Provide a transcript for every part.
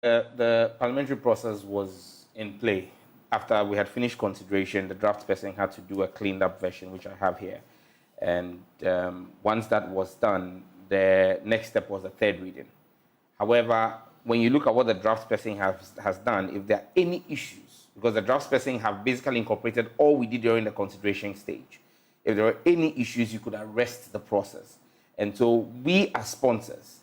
The parliamentary process was in play. After we had finished consideration, the draft person had to do a cleaned up version, which I have here. And once that was done, the next step was the third reading. However, when you look at what the draft person has done, if there are any issues, because the draft person have basically incorporated all we did during the consideration stage, if there were any issues, you could arrest the process. And so we as sponsors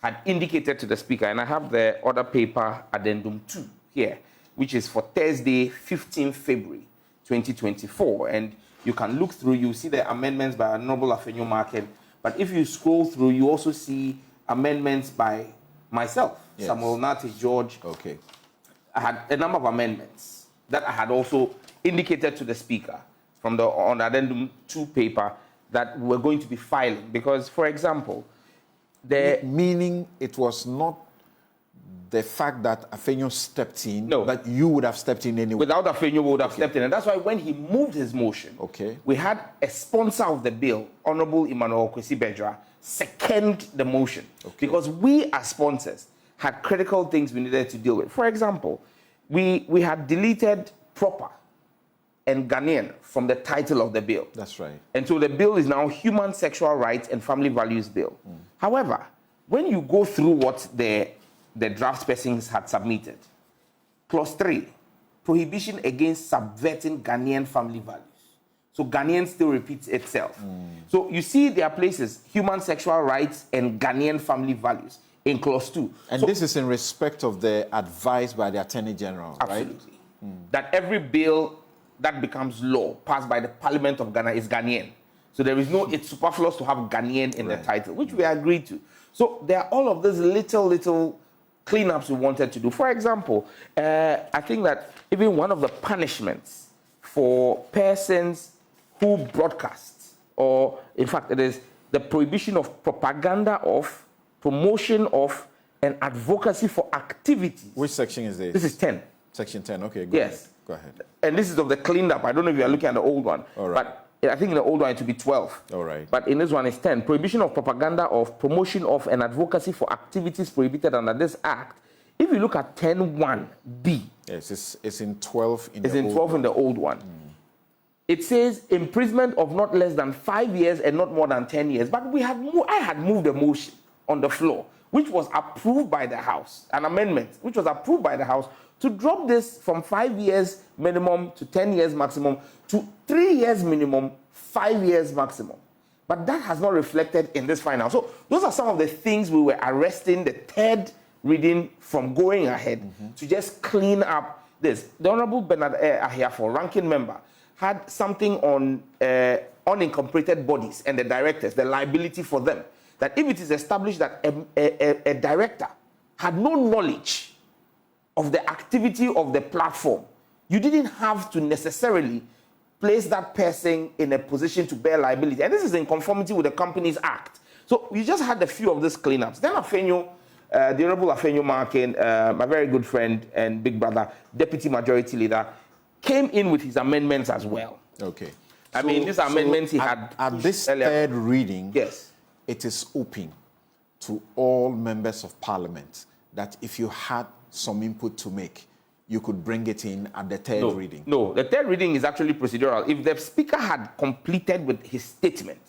had indicated to the speaker, and I have the order paper addendum 2 here, which is for Thursday, 15 February 2024. And you can look through, you see the amendments by Honorable Afenyo Marken, but if you scroll through, you also see amendments by myself, yes. Samuel Nati George. Okay. I had a number of amendments that I had also indicated to the speaker from on the addendum 2 paper that we're going to be filing. Because, for example, meaning it was not the fact that Afenyo stepped in, no, that you would have stepped in anyway. Without Afenyo, we would have stepped in. And that's why when he moved his motion, we had a sponsor of the bill, Honorable Emmanuel Kwesi Bedra, second the motion. Because we as sponsors had critical things we needed to deal with. For example, we had deleted proper and Ghanaian from the title of the bill. That's right. And so the bill is now Human Sexual Rights and Family Values Bill. However, when you go through what the draft persons had submitted, clause 3, prohibition against subverting Ghanaian family values. So Ghanaian still repeats itself. So you see there are places, human sexual rights and Ghanaian family values in clause 2. And so, this is in respect of the advice by the Attorney General, absolutely, right? That every bill that becomes law passed by the Parliament of Ghana is Ghanaian. So there is no, it's superfluous to have Ghanaian in the title, which we agreed to. So there are all of these little cleanups we wanted to do. For example, I think that even one of the punishments for persons who broadcast, or in fact it is the prohibition of propaganda of, promotion of, and advocacy for activities. Which section is this? This is 10. Section 10, okay, go ahead. Go ahead. And this is of the cleaned up. I don't know if you are looking at the old one. All right. But I think in the old one it will be 12. All right. But in this one it's 10. Prohibition of propaganda of, promotion of, and advocacy for activities prohibited under this act. If you look at 10(1)(b. Yes, it's in 12 in it's the in old 12 one. in the old one. It says imprisonment of not less than 5 years and not more than 10 years. But I had moved a motion on the floor, which was approved by the House, an amendment, which was approved by the House, to drop this from 5 years minimum to 10 years maximum to 3 years minimum, 5 years maximum. But that has not reflected in this final. So those are some of the things we were arresting the third reading from going ahead to just clean up this. The Honorable Bernard Ahiafo, ranking member, had something on unincorporated bodies and the directors, the liability for them. That if it is established that a director had no knowledge of the activity of the platform, you didn't have to necessarily place that person in a position to bear liability. And this is in conformity with the Companies Act. So we just had a few of these cleanups. Then Afenyo, the Honorable Afenyo Marken, my very good friend and big brother, Deputy Majority Leader, came in with his amendments as well. Okay. I mean, these amendments he had at this earlier. Third reading, yes, it is open to all members of Parliament that if you had some input to make, you could bring it in at the third reading. No, the third reading is actually procedural. If the Speaker had completed with his statement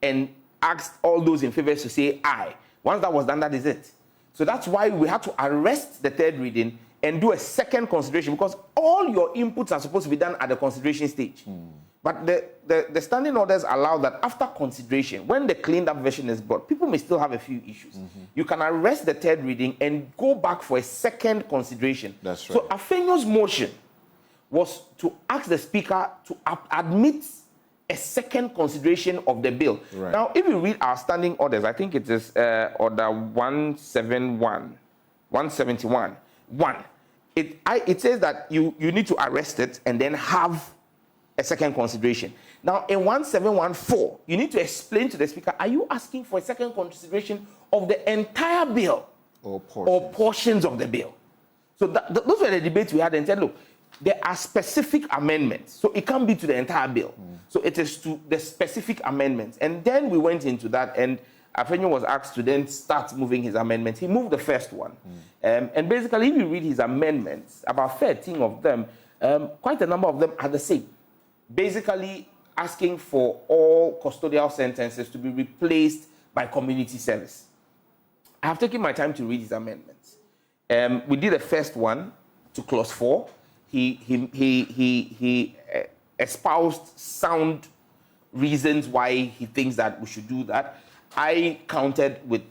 and asked all those in favor to say aye, once that was done, that is it. So that's why we had to arrest the third reading and do a second consideration, because all your inputs are supposed to be done at the consideration stage. But the standing orders allow that after consideration, when the cleaned up version is brought, people may still have a few issues. You can arrest the third reading and go back for a second consideration. That's right. So Afenyo's motion was to ask the Speaker to admit a second consideration of the bill. Right. Now, if you read our standing orders, I think it is order 171, 171, 1. It says that you need to arrest it and then have a second consideration. Now, in 1714, you need to explain to the Speaker, are you asking for a second consideration of the entire bill or portions of the bill? So those were the debates we had and said, look, there are specific amendments, so it can't be to the entire bill. So it is to the specific amendments. And then we went into that, and Afenyo was asked to then start moving his amendments. He moved the first one. And basically, if you read his amendments, about 13 of them, quite a number of them are the same. Basically, asking for all custodial sentences to be replaced by community service. I have taken my time to read his amendments. We did the first one to clause 4. He espoused sound reasons why he thinks that we should do that. I countered with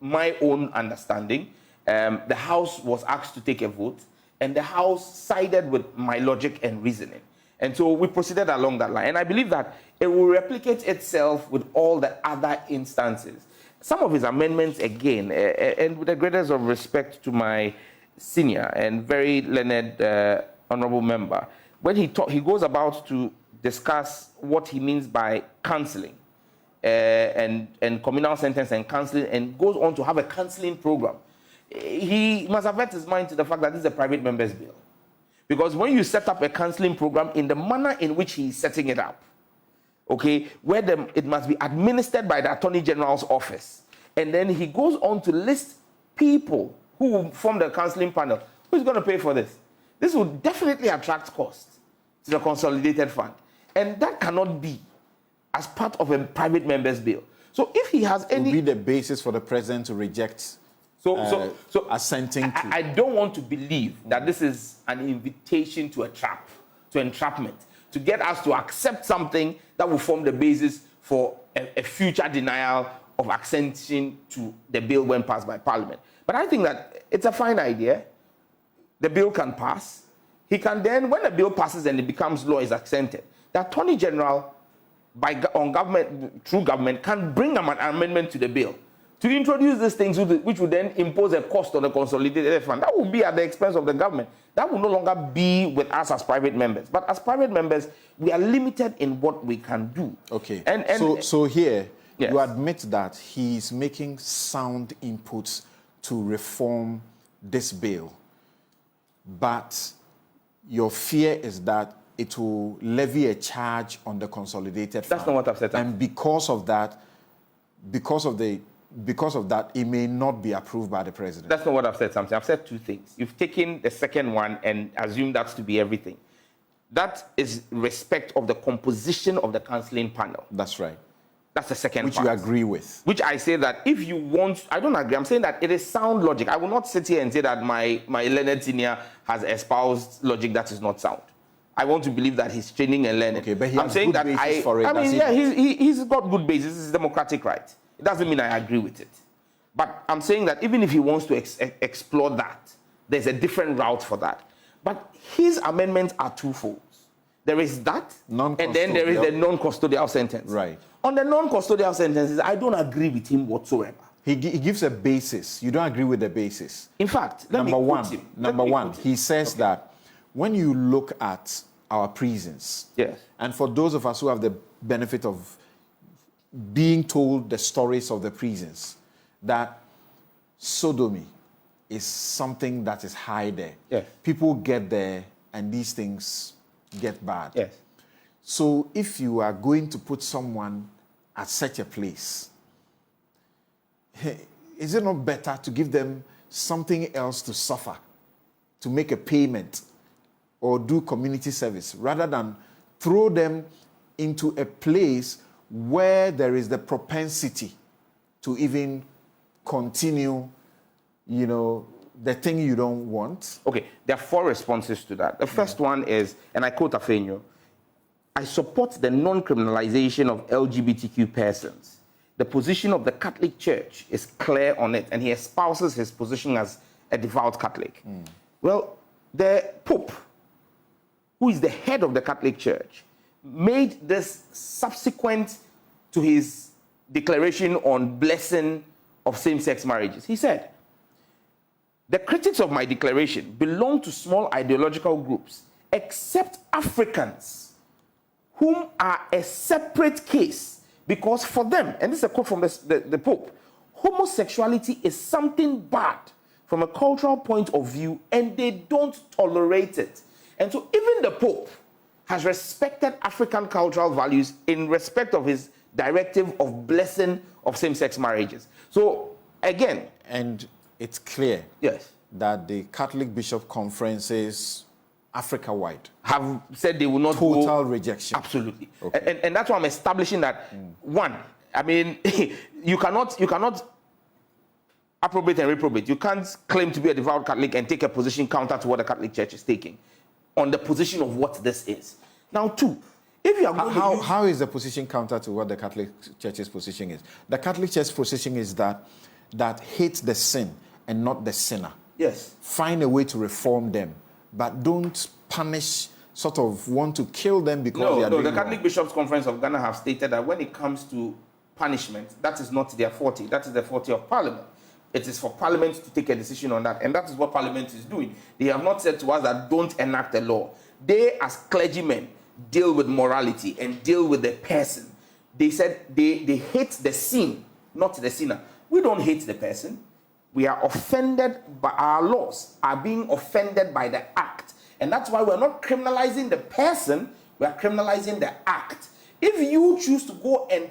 my own understanding. The House was asked to take a vote, and the House sided with my logic and reasoning. And so we proceeded along that line. And I believe that it will replicate itself with all the other instances. Some of his amendments, again, and with the greatest of respect to my senior and very learned honorable member, when he goes about to discuss what he means by counseling and communal sentence and counseling, and goes on to have a counseling program. He must have set his mind to the fact that this is a private member's bill. Because when you set up a counseling program in the manner in which he is setting it up, okay, where it must be administered by the Attorney General's office, and then he goes on to list people who will form the counseling panel, who's going to pay for this? This will definitely attract costs to the consolidated fund. And that cannot be as part of a private member's bill. So if he has any... It will be the basis for the president to reject assenting to... I don't want to believe that this is an invitation to a trap, to entrapment, to get us to accept something that will form the basis for a future denial of accession to the bill when passed by Parliament. But I think that it's a fine idea. The bill can pass. He can then, when the bill passes and it becomes law, is accented, the Attorney General, through government, can bring an amendment to the bill to introduce these things which would then impose a cost on the consolidated fund. That will be at the expense of the government. That will no longer be with us as private members. But as private members, we are limited in what we can do. Okay. So here, yes, you admit that he's making sound inputs to reform this bill. But your fear is that it will levy a charge on the consolidated fund. That's not what I've said. And because of that, it may not be approved by the president. That's not what I've said, something. I've said two things. You've taken the second one and assumed that's to be everything. That is respect of the composition of the counseling panel. That's right. That's the second Which part. you agree with. Which I say that if you want, I don't agree. I'm saying that it is sound logic. I will not sit here and say that my learned senior has espoused logic that is not sound. I want to believe that he's training and learning. Okay, but he I'm has saying good that basis for it. I mean, yeah, he's got good basis. It's his democratic right. It doesn't mean I agree with it. But I'm saying that even if he wants to explore that, there's a different route for that. But his amendments are twofold. There is that, and then there is the non-custodial sentence. Right. On the non-custodial sentences, I don't agree with him whatsoever. He gives a basis. You don't agree with the basis. In fact, Number one, he says that when you look at our prisons, yes, and for those of us who have the benefit of being told the stories of the prisons, that sodomy is something that is high there. Yes. People get there and these things get bad. yes. So if you are going to put someone at such a place, is it not better to give them something else to suffer, to make a payment or do community service, rather than throw them into a place where there is the propensity to even continue, the thing you don't want? Okay, there are 4 responses to that. The first one is, and I quote Afenyo, I support the non-criminalization of LGBTQ persons. The position of the Catholic Church is clear on it, and he espouses his position as a devout Catholic. Well, the Pope, who is the head of the Catholic Church, made this subsequent to his declaration on blessing of same-sex marriages. He said, the critics of my declaration belong to small ideological groups, except Africans, whom are a separate case, because for them, and this is a quote from the Pope, homosexuality is something bad from a cultural point of view, and they don't tolerate it. And so even the Pope has respected African cultural values in respect of his directive of blessing of same-sex marriages. So again, and it's clear yes, that the Catholic Bishop conferences Africa-wide have said they will not total rejection. Absolutely. Okay. And that's why I'm establishing that one, I mean, you cannot appropriate and reprobate. You can't claim to be a devout Catholic and take a position counter to what the Catholic Church is taking on the position of what this is. Now, two, if you are going to use... How is the position counter to what the Catholic Church's position is? The Catholic Church's position is that hate the sin and not the sinner. Yes. Find a way to reform them, but don't punish, sort of want to kill them because they are doing the Catholic wrong. Bishops' Conference of Ghana have stated that when it comes to punishment, that is not their forte. That is the forte of Parliament. It is for Parliament to take a decision on that, and that is what Parliament is doing. They have not said to us that don't enact a law. They, as clergymen, deal with morality and deal with the person. They said they hate the sin, not the sinner. We don't hate the person. We are offended by our laws, are being offended by the act. And that's why we're not criminalizing the person, we are criminalizing the act. If you choose to go and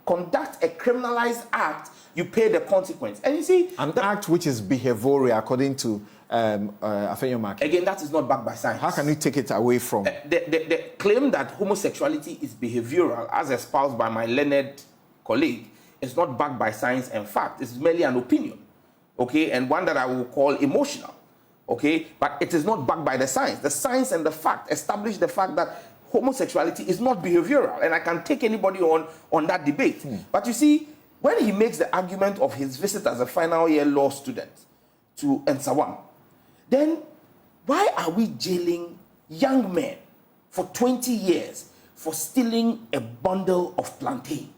conduct a criminalized act, you pay the consequence. And you see... An act which is behavioral according to Afenyo. Again, that is not backed by science. How can you take it away from... The claim that homosexuality is behavioral, as espoused by my learned colleague, is not backed by science and fact. It's merely an opinion, okay? And one that I will call emotional, okay? But it is not backed by the science. The science and the fact establish the fact that homosexuality is not behavioral, and I can take anybody on that debate. But you see, when he makes the argument of his visit as a final year law student to Nsawam, then why are we jailing young men for 20 years for stealing a bundle of plantain?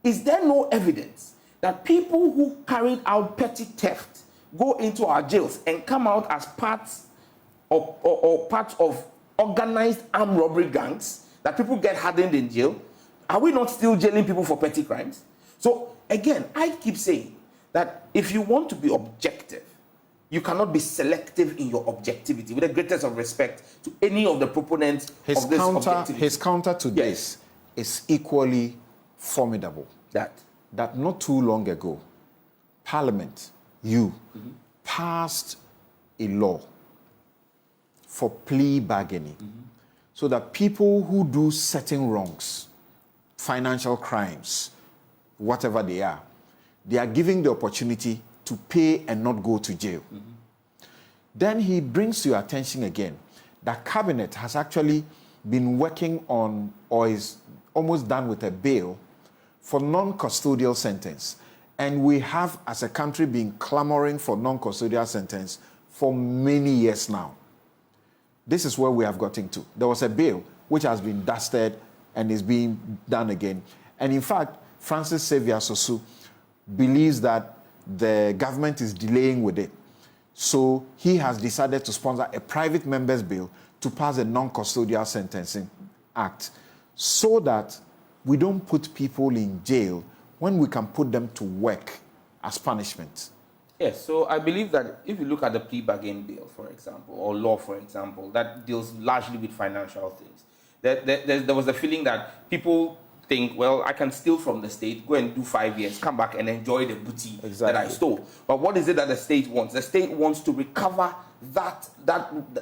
Is there no evidence that people who carried out petty theft go into our jails and come out as parts or parts of organized armed robbery gangs, that people get hardened in jail? Are we not still jailing people for petty crimes? So again, I keep saying that if you want to be objective, you cannot be selective in your objectivity, with the greatest of respect to any of the proponents of this objectivity. His counter to this is equally formidable. That not too long ago, Parliament, passed a law for plea bargaining, so that people who do certain wrongs, financial crimes, whatever they are given the opportunity to pay and not go to jail. Then he brings to your attention again that Cabinet has actually been working on, or is almost done with, a bill for non-custodial sentence. And we have, as a country, been clamoring for non-custodial sentence for many years now. This is where we have gotten to. There was a bill which has been dusted and is being done again. And in fact, Francis Xavier Sosu believes that the government is delaying with it. So he has decided to sponsor a private member's bill to pass a non-custodial sentencing act, so that we don't put people in jail when we can put them to work as punishment. Yes, so I believe that if you look at the plea bargain bill, for example, or law, for example, that deals largely with financial things. There was a feeling that people think, well, I can steal from the state, go and do 5 years, come back and enjoy the booty that I stole. But what is it that the state wants? The state wants to recover that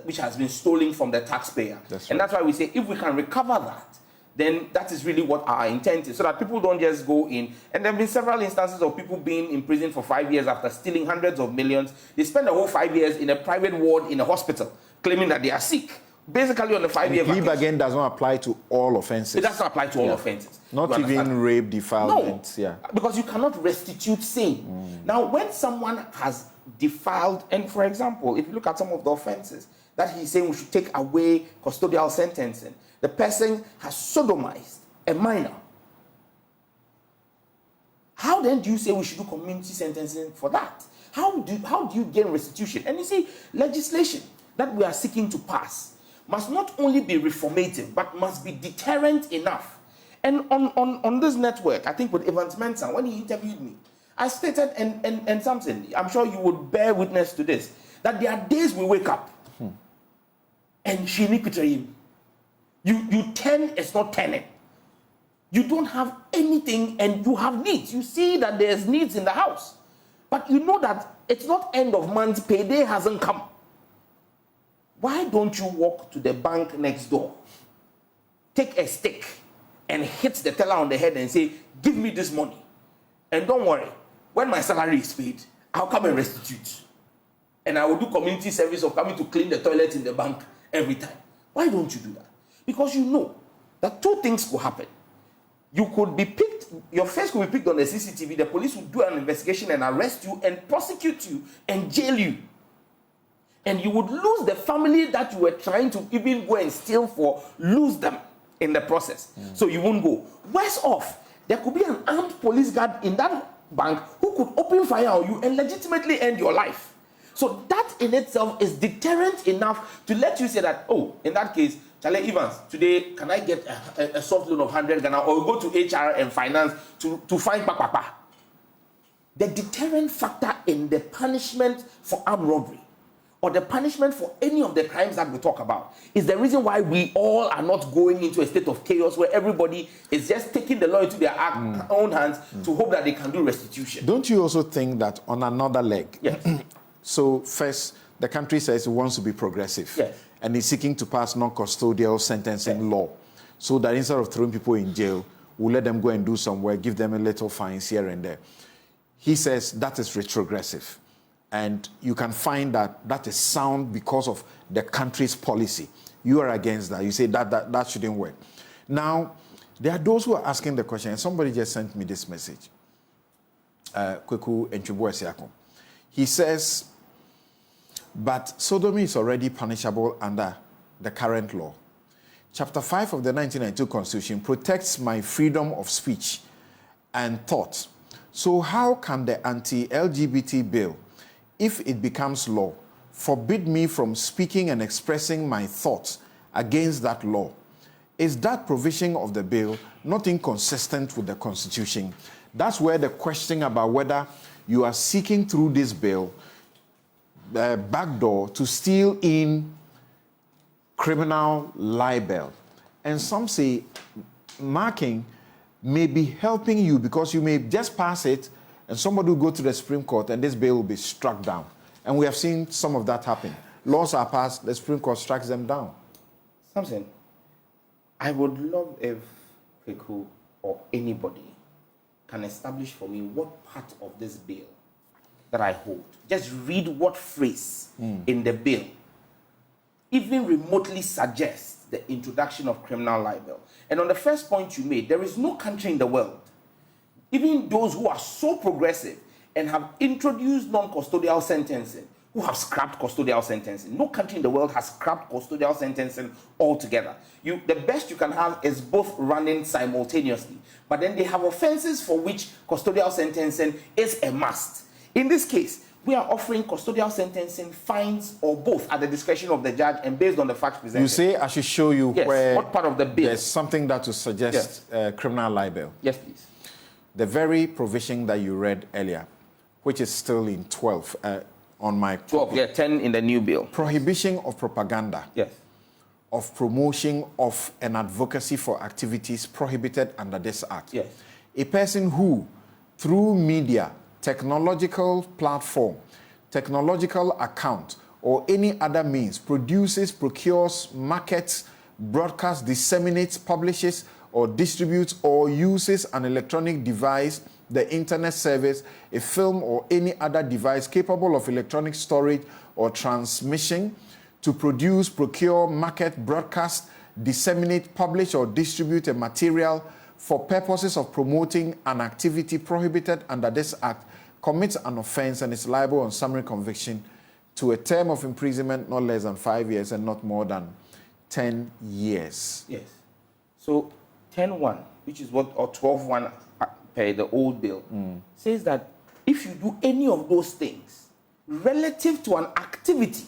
which has been stolen from the taxpayer. And that's why we say, if we can recover that, then that is really what our intent is, so that people don't just go in. And there have been several instances of people being in prison for 5 years after stealing hundreds of millions. They spend the whole 5 years in a private ward in a hospital, claiming that they are sick. Basically on the 5-year vacation. Plea bargain does not apply to all offenses. It does not apply to all offenses. Not even rape, defilement. No, because you cannot restitute sin. Now, when someone has defiled, and for example, if you look at some of the offenses that he's saying we should take away custodial sentencing, the person has sodomized a minor. How then do you say we should do community sentencing for that? How do you gain restitution? And you see, legislation that we are seeking to pass must not only be reformative, but must be deterrent enough. And on this network, I think with Evans Mensah, when he interviewed me, I stated, and something, I'm sure you would bear witness to this, that there are days we wake up and she You 10 is not 10. You don't have anything and you have needs. You see that there's needs in the house. But you know that it's not end of month, payday hasn't come. Why don't you walk to the bank next door, take a stick and hit the teller on the head and say, give me this money. And don't worry, when my salary is paid, I'll come and restitute. And I will do community service of coming to clean the toilet in the bank every time. Why don't you do that? Because you know that two things could happen. You could be picked, your face could be picked on the CCTV, the police will do an investigation and arrest you and prosecute you and jail you. And you would lose the family that you were trying to even go and steal for, lose them in the process. So you won't go. Worse off, there could be an armed police guard in that bank who could open fire on you and legitimately end your life. So that in itself is deterrent enough to let you say that, oh, in that case, Charlie Evans, today, can I get a soft loan of 100 Ghana or go to HR and finance to find Papa? The deterrent factor in the punishment for armed robbery or the punishment for any of the crimes that we talk about is the reason why we all are not going into a state of chaos where everybody is just taking the law into their own hands to hope that they can do restitution. Don't you also think that on another leg? Yes. So first, the country says it wants to be progressive. Yes. And is seeking to pass non-custodial sentencing law so that instead of throwing people in jail, we'll let them go and do some work, give them a little fines here and there. He says that is retrogressive. And you can find that that is sound because of the country's policy. You are against that. You say that shouldn't work. Now, there are those who are asking the question, and somebody just sent me this message. Kweku Enchubu Esiako. He says, but sodomy is already punishable under the current law. Chapter 5 of the 1992 Constitution protects my freedom of speech and thought. So how can the Anti-LGBT Bill, if it becomes law, forbid me from speaking and expressing my thoughts against that law? Is that provision of the bill not inconsistent with the Constitution? That's where the question about whether you are seeking through this bill backdoor to steal in criminal libel. And some say marking may be helping you because you may just pass it and somebody will go to the Supreme Court and this bill will be struck down. And we have seen some of that happen. Laws are passed, the Supreme Court strikes them down. Something. I would love if Kweku or anybody can establish for me what part of this bill that I hold. Just read what phrase in the bill even remotely suggests the introduction of criminal libel. And on the first point you made, there is no country in the world, even those who are so progressive and have introduced non-custodial sentencing, who have scrapped custodial sentencing. No country in the world has scrapped custodial sentencing altogether. The best you can have is both running simultaneously. But then they have offenses for which custodial sentencing is a must. In this case, we are offering custodial sentencing, fines, or both at the discretion of the judge and based on the facts presented. You say I should show you where what part of the bill? There's something that will suggest criminal libel. Yes, please. The very provision that you read earlier, which is still in 12 on my 12, 10 in the new bill. Prohibition of propaganda. Yes. Of promotion of an advocacy for activities prohibited under this act. Yes. A person who, through media, technological platform, technological account, or any other means produces, procures, markets, broadcasts, disseminates, publishes, or distributes or uses an electronic device, the internet service, a film, or any other device capable of electronic storage or transmission to produce, procure, market, broadcast, disseminate, publish, or distribute a material for purposes of promoting an activity prohibited under this act, commits an offense and is liable on summary conviction to a term of imprisonment not less than 5 years and not more than 10 years. Yes. So 10.1, which is what, or 12.1 per the old bill, says that if you do any of those things relative to an activity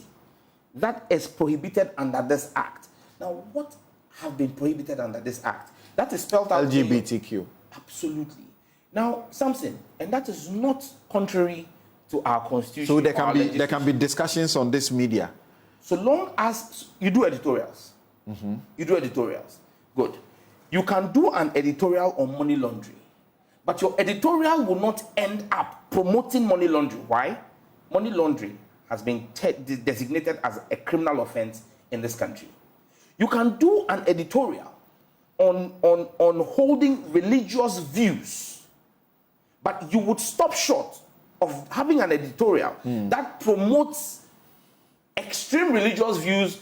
that is prohibited under this act. Now, what have been prohibited under this act? That is spelled out. LGBTQ. Absolutely. Now, something, and that is not contrary to our constitution. So there can be discussions on this media. So long as you do editorials. You do editorials. Good. You can do an editorial on money laundering, but your editorial will not end up promoting money laundering. Why? Money laundering has been designated as a criminal offense in this country. You can do an editorial on holding religious views, but you would stop short of having an editorial that promotes extreme religious views,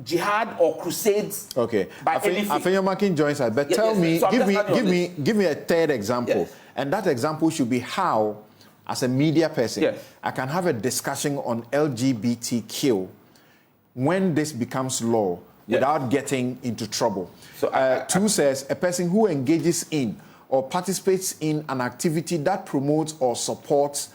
jihad or crusades. Okay. By I think you're marking joints, but tell me, so give me a third example. Yes. And that example should be how, as a media person, I can have a discussion on LGBTQ when this becomes law without getting into trouble. So 2 says, a person who engages in or participates in an activity that promotes or supports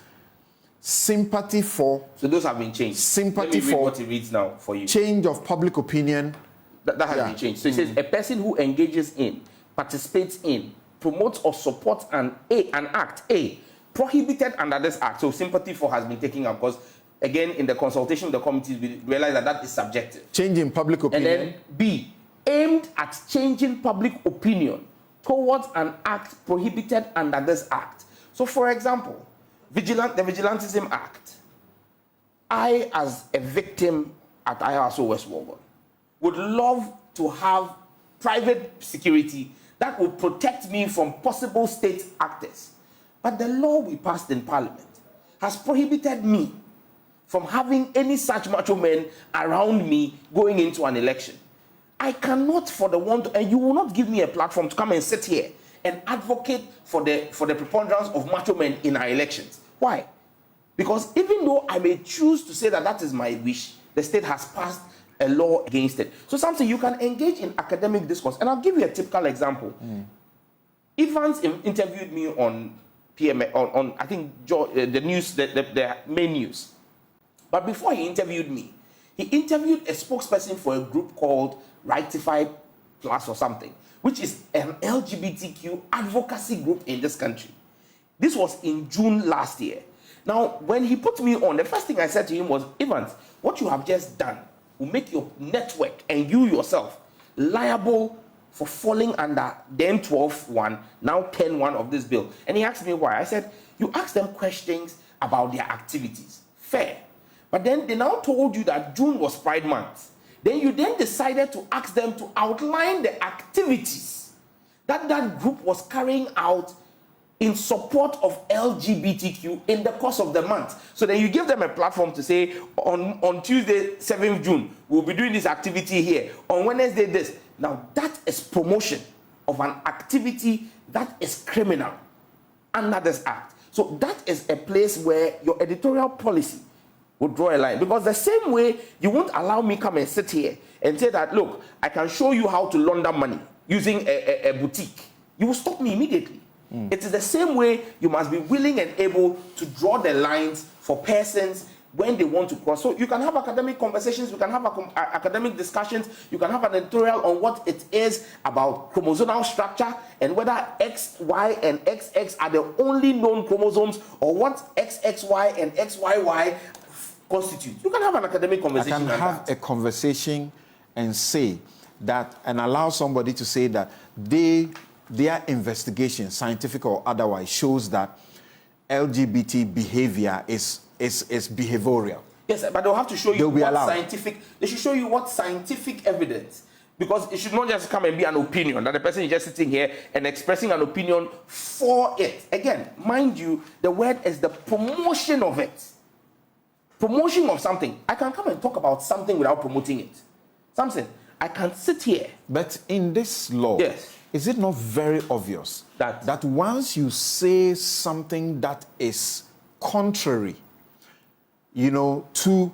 sympathy for... So those have been changed. Sympathy for... what it reads now for you. Change of public opinion. That has been changed. So it says, a person who engages in, participates in, promotes or supports an act, prohibited under this act. So sympathy for has been taken up because, again, in the consultation with the committees, we realize that is subjective. Change in public opinion. And then B, aimed at changing public opinion towards an act prohibited under this act. So, for example, the Vigilantism Act. I, as a victim at IRSO West Wogon, would love to have private security that would protect me from possible state actors. But the law we passed in Parliament has prohibited me from having any such macho men around me going into an election. I cannot, for the one, and you will not give me a platform to come and sit here and advocate for the preponderance of macho men in our elections. Why? Because even though I may choose to say that that is my wish, the state has passed a law against it. So something you can engage in academic discourse. And I'll give you a typical example. Evans interviewed me on PMA, on I think the news, the main news. But before he interviewed me, he interviewed a spokesperson for a group called Rightify Plus or something, which is an LGBTQ advocacy group in this country. This was in June last year. Now, when he put me on, the first thing I said to him was, Evans, what you have just done will make your network and you yourself liable for falling under then 12.1, now 10.1 of this bill. And he asked me why. I said, you asked them questions about their activities. Fair. But then they now told you that June was Pride Month. Then you decided to ask them to outline the activities that that group was carrying out in support of LGBTQ in the course of the month. So then you give them a platform to say, on Tuesday, 7th June, we'll be doing this activity here. On Wednesday, this. Now, that is promotion of an activity that is criminal under this act. So that is a place where your editorial policy would draw a line. Because the same way you won't allow me come and sit here and say that, look, I can show you how to launder money using a boutique. You will stop me immediately. It is the same way you must be willing and able to draw the lines for persons when they want to cross. So you can have academic conversations, you can have academic discussions, you can have an editorial on what it is about chromosomal structure and whether X, Y, and XX are the only known chromosomes or what XXY and XYY constitute. You can have an academic conversation. I can have a conversation and say that, and allow somebody to say that their investigation, scientific or otherwise, shows that LGBT behavior is behavioral. Yes, but they'll have to show you what scientific. They should show you what scientific evidence, because it should not just come and be an opinion that the person is just sitting here and expressing an opinion for it. Again, mind you, the word is the promotion of it. Promotion of something. I can come and talk about something without promoting it. Something. I can sit here. But in this law, yes, is it not very obvious that once you say something that is contrary, to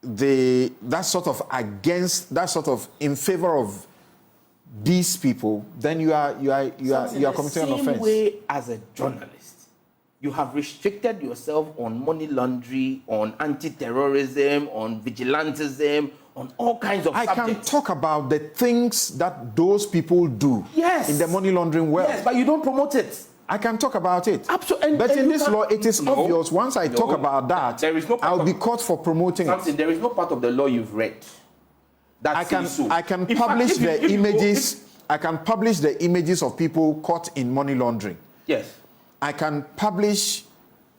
that sort of in favor of these people, then you are committing an offense. The same way as a journalist, you have restricted yourself on money laundering, on anti-terrorism, on vigilantism, on all kinds of subjects. I can talk about the things that those people do in the money laundering world. Yes, but you don't promote it. I can talk about it. Absolutely. But in this law, it is obvious. Once I talk about that, there is no I'll be caught for promoting it. There is no part of the law you've read that I can says so. I can In publish fact, if the you go- images. I can publish the images of people caught in money laundering. Yes. I can publish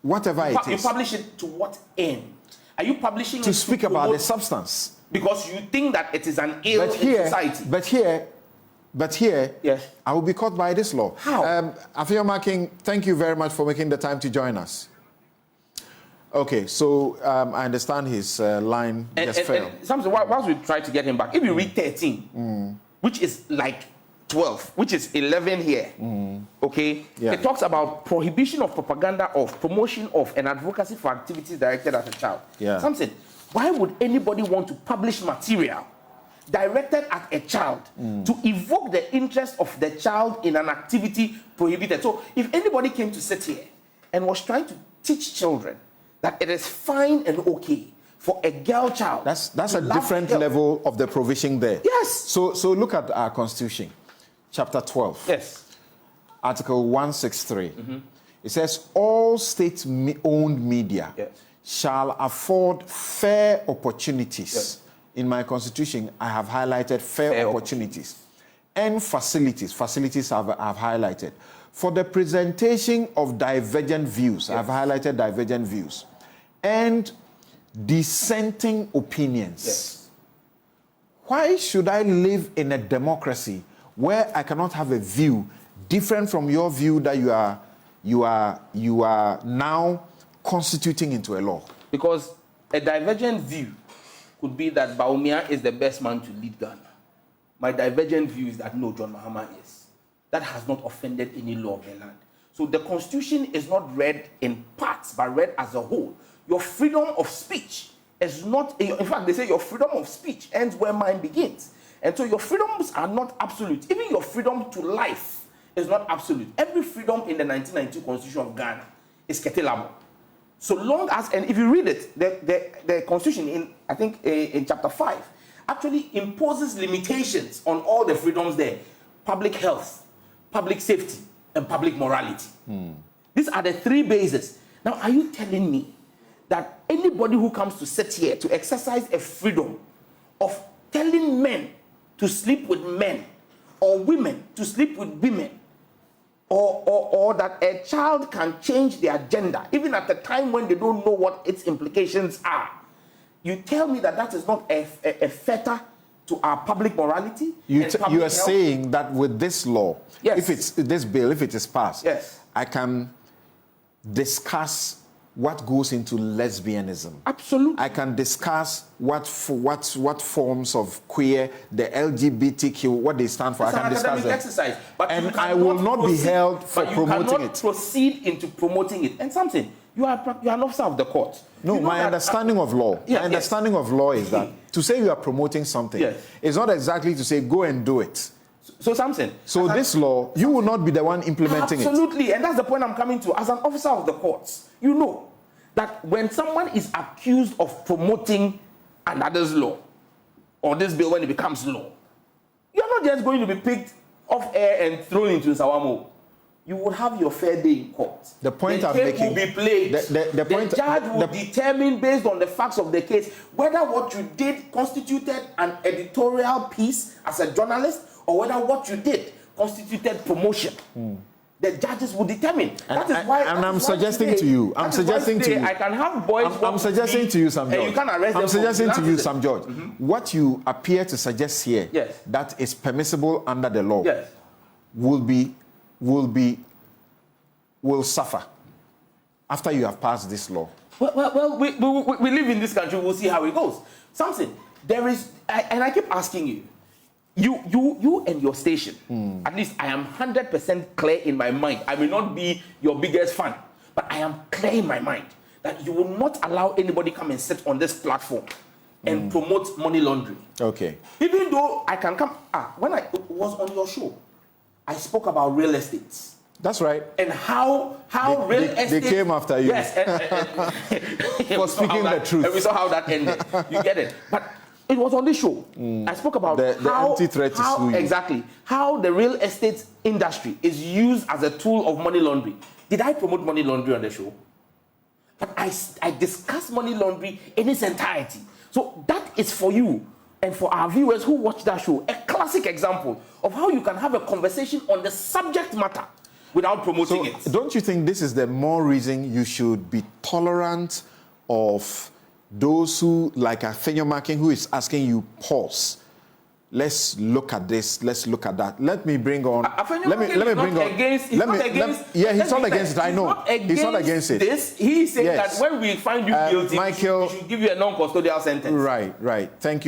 whatever it You is publish it to what end? Are you publishing to it speak to about the promote- substance. because you think that it is an ill in society? But here, Yes. I will be caught by this law. How? Afiyama King, thank you very much for making the time to join us. Okay, so I understand his line just failed. And Samson, once we try to get him back, if you read 13, which is like 12, which is 11 here, okay, Yeah. it talks about prohibition of propaganda of, promotion of, and advocacy for activities directed at a child. Yeah. Samson, why would anybody want to publish material directed at a child to evoke the interest of the child in an activity prohibited? So if anybody came to sit here and was trying to teach children that it is fine and okay for a girl child, That's to a love different girl- level of the provision there. Yes. So look at our Constitution, chapter 12. Yes. Article 163. It says all state-owned media Yes. shall afford fair opportunities. Yes. In my constitution, I have highlighted fair opportunities. And facilities. Facilities I've highlighted. For the presentation of divergent views, I've highlighted divergent views. And dissenting opinions. Yes. Why should I live in a democracy where I cannot have a view different from your view that you are now constituting into a law? Because a divergent view could be that Baumia is the best man to lead Ghana. My divergent view is that no, John Mahama is. That has not offended any law of the land. So the Constitution is not read in parts, but read as a whole. Your freedom of speech is not, in fact, they say your freedom of speech ends where mine begins. And so your freedoms are not absolute. Even your freedom to life is not absolute. Every freedom in the 1992 Constitution of Ghana is curtailable. So long as, and if you read it, the Constitution in, I think, in chapter 5, actually imposes limitations on all the freedoms there. Public health, public safety, and public morality. These are the three bases. Now, are you telling me that anybody who comes to sit here to exercise a freedom of telling men to sleep with men, or women to sleep with women, or that a child can change their gender, even at the time when they don't know what its implications are, you tell me that that is not a fetter to our public morality? You and are public health? saying that with this law, Yes. if it's this bill, if it is passed, Yes. I can discuss what goes into lesbianism. Absolutely. I can discuss what forms of queer, the LGBTQ, what they stand for. It's I can an discuss academic them. exercise, but And you I will cannot not be proceed- held for but promoting you cannot it. proceed into promoting it. And something, you are an officer of the court. No, You know my that- understanding of law. Yes, My understanding of law is that to say you are promoting something, Yes. it's not exactly to say go and do it. So something. So this law, you will not be the one implementing it. Absolutely, and that's the point I'm coming to. As an officer of the courts, you know that when someone is accused of promoting another's law, or this bill when it becomes law, you're not just going to be picked off air and thrown into Sawamo. You will have your fair day in court. The point the I'm tape making- will be played. the point- the judge will the- determine based on the facts of the case whether what you did constituted an editorial piece as a journalist or whether what you did constituted promotion. The judges will determine. That is why. And that I'm is why suggesting today- to you. that I'm is why suggesting to today you. I can have boys. I'm walk with suggesting me to you, Sam George. And you can arrest them I'm for suggesting to you, kidnapping. Sam George. What you appear to suggest here, Yes. that is permissible under the law, Yes. will suffer after you have passed this law. Well, we live in this country. We'll see how it goes. Something there is, and I keep asking you. You and your station. At least I am 100% clear in my mind. I may not be your biggest fan, but I am clear in my mind that you will not allow anybody come and sit on this platform and promote money laundering. Okay. Even though I can come, when I was on your show, I spoke about real estate That's right. and how real estate. They came after you. Yes, and For speaking the truth. And we saw how that ended. You get it, but. It was on this show. I spoke about The empty threat to sue you. Exactly how the real estate industry is used as a tool of money laundering. Did I promote money laundering on the show? But I discussed money laundering in its entirety. So that is for you And for our viewers who watch that show, a classic example of how you can have a conversation on the subject matter without promoting it. Don't you think this is the more reason you should be tolerant of those who, like Afenyo Makin, who is asking you, pause. Let's look at this. Let's look at that. Let me bring on. Let me bring on. Yeah, he's not against it. I know. He's not against it. This, he said that when we find you guilty, Michael, we should give you a non-custodial sentence. Right. Thank you.